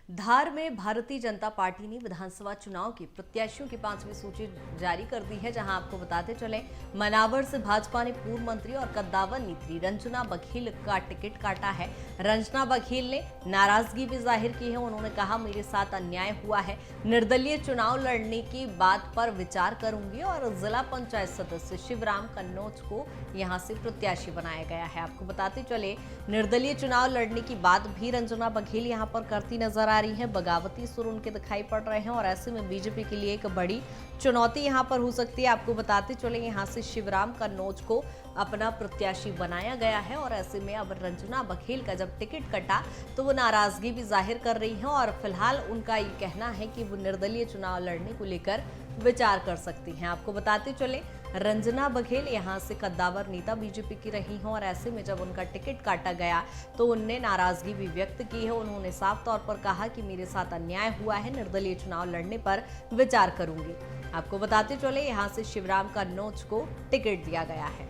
धार में भारतीय जनता पार्टी ने विधानसभा चुनाव की प्रत्याशियों की 5वीं सूची जारी कर दी है, जहां आपको बताते चले मनावर से भाजपा ने पूर्व मंत्री और कद्दावर नेत्री रंजना बघेल का टिकट काटा है। रंजना बघेल ने नाराजगी भी जाहिर की है। उन्होंने कहा, मेरे साथ अन्याय हुआ है, निर्दलीय चुनाव लड़ने की बात पर विचार करूंगी और जिला पंचायत सदस्य शिवराम कन्नौज को यहां से प्रत्याशी बनाया गया है। आपको बताते चले निर्दलीय चुनाव लड़ने की बात भी रंजना बघेल यहां पर करती नजर आ रही है। बगावती सुर उनके दिखाई पड़ रहे हैं और ऐसे में बीजेपी के लिए एक बड़ी चुनौती यहां पर हो सकती है। आपको बताते चले यहां से शिवराम कन्नौज को अपना प्रत्याशी बनाया गया है और ऐसे में अब रंजना बघेल का जब टिकट कटा तो वो नाराजगी भी जाहिर कर रही है और फिलहाल उनका ये कहना है कि वो निर्दलीय चुनाव लड़ने को लेकर विचार कर सकती हैं। आपको बताते चले रंजना बघेल यहां से कद्दावर नेता बीजेपी की रही हैं और ऐसे में जब उनका टिकट काटा गया तो उनने नाराजगी भी व्यक्त की है। उन्होंने साफ तौर पर कहा कि मेरे साथ अन्याय हुआ है, निर्दलीय चुनाव लड़ने पर विचार करूंगी। आपको बताते चले यहां से शिवराम कन्नौज को टिकट दिया गया है।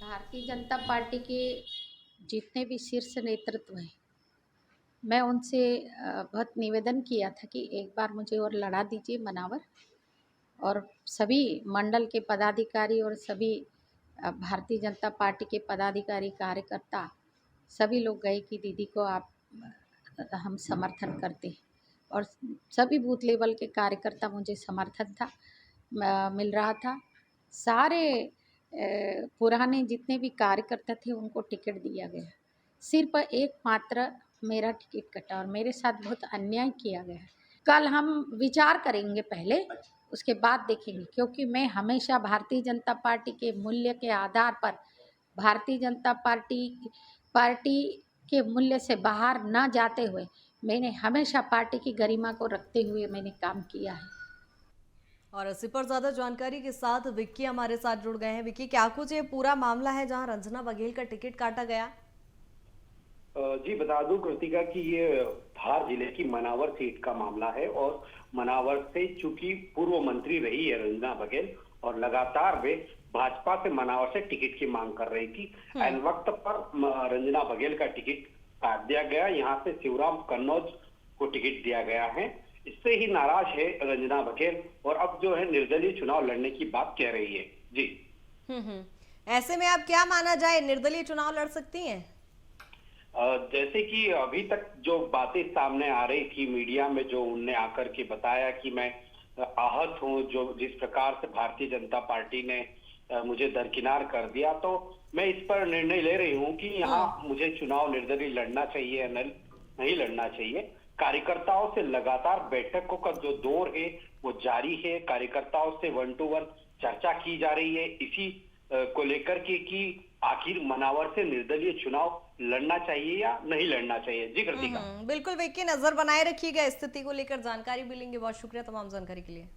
भारतीय जनता पार्टी के जितने भी शीर्ष नेतृत्व हैं, मैं उनसे बहुत निवेदन किया था कि एक बार मुझे और लड़ा दीजिए मनावर, और सभी मंडल के पदाधिकारी और सभी भारतीय जनता पार्टी के पदाधिकारी कार्यकर्ता सभी लोग गए कि दीदी को आप हम समर्थन करते हैं, और सभी बूथ लेवल के कार्यकर्ता मुझे समर्थन था मिल रहा था। सारे पुराने जितने भी कार्यकर्ता थे उनको टिकट दिया गया, सिर्फ एकमात्र मेरा टिकट कटा और मेरे साथ बहुत अन्याय किया गया। कल हम विचार करेंगे, पहले उसके बाद देखेंगे, क्योंकि मैं हमेशा भारतीय जनता पार्टी के मूल्य के आधार पर, भारतीय जनता पार्टी के मूल्य से बाहर ना जाते हुए मैंने हमेशा पार्टी की गरिमा को रखते हुए मैंने काम किया है। और इसी पर ज्यादा जानकारी के साथ विक्की हमारे साथ जुड़ गए हैं। विक्की, क्या कुछ ये पूरा मामला है जहां रंजना बघेल का टिकट काटा गया? जी बता दूं कृतिका कि ये धार जिले की मनावर सीट का मामला है और मनावर से चूंकि पूर्व मंत्री रही है रंजना बघेल और लगातार वे भाजपा से मनावर से टिकट की मांग कर रही थी। ऐन वक्त पर रंजना बघेल का टिकट काट दिया गया। यहाँ से शिवराम कन्नौज को टिकट दिया गया है। इससे ही नाराज है रंजना बघेल और अब जो है निर्दलीय चुनाव लड़ने की बात कह रही है। जी ऐसे में अब क्या माना जाए, निर्दलीय चुनाव लड़ सकती हैं? जैसे कि अभी तक जो बातें सामने आ रही थी मीडिया में, जो उनने आकर के बताया कि मैं आहत हूं, जो जिस प्रकार से भारतीय जनता पार्टी ने मुझे दरकिनार कर दिया, तो मैं इस पर निर्णय ले रही हूं कि यहाँ मुझे चुनाव निर्दलीय लड़ना चाहिए या नहीं लड़ना चाहिए। कार्यकर्ताओं से लगातार बैठकों का जो दौर है वो जारी है। कार्यकर्ताओं से 1 to 1 चर्चा की जा रही है इसी को लेकर के कि आखिर मनावर से निर्दलीय चुनाव लड़ना चाहिए या नहीं लड़ना चाहिए। जी कृतिका। बिल्कुल विक्की, नजर बनाए रखिएगा, स्थिति को लेकर जानकारी भी लेंगे। बहुत शुक्रिया तमाम जानकारी के लिए।